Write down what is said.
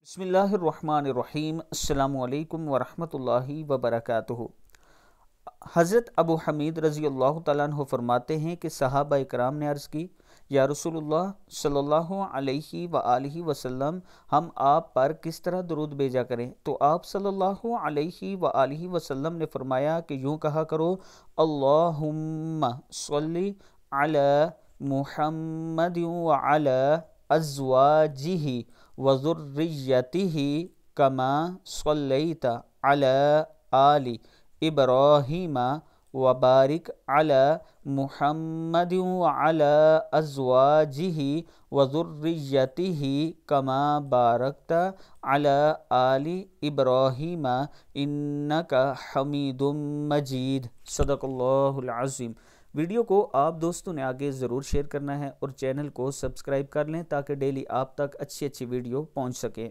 بسم اللہ الرحمن الرحیم۔ السلام علیکم ورحمۃ اللہ وبرکاتہ۔ حضرت ابو حمید رضی اللہ تعالیٰ عنہ فرماتے ہیں کہ صحابہ اکرام نے عرض کی، یا رسول اللہ صلی اللہ علیہ وآلہ وسلم، ہم آپ پر کس طرح درود بھیجا کریں؟ تو آپ صلی اللہ علیہ وآلہ وسلم نے فرمایا کہ یوں کہا کرو، اللہم صلی علی محمد وعلی ازواجہ وذریتہ کما صلیت علی آل ابراہیم وبارک علی محمد وعلی ازواجہ وذریتہ کما بارکت علی آل ابراہیم انک حمید مجید۔ صدق اللہ العظیم۔ ویڈیو کو آپ دوستوں نے آگے ضرور شیئر کرنا ہے اور چینل کو سبسکرائب کر لیں تاکہ ڈیلی آپ تک اچھی ویڈیو پہنچ سکے۔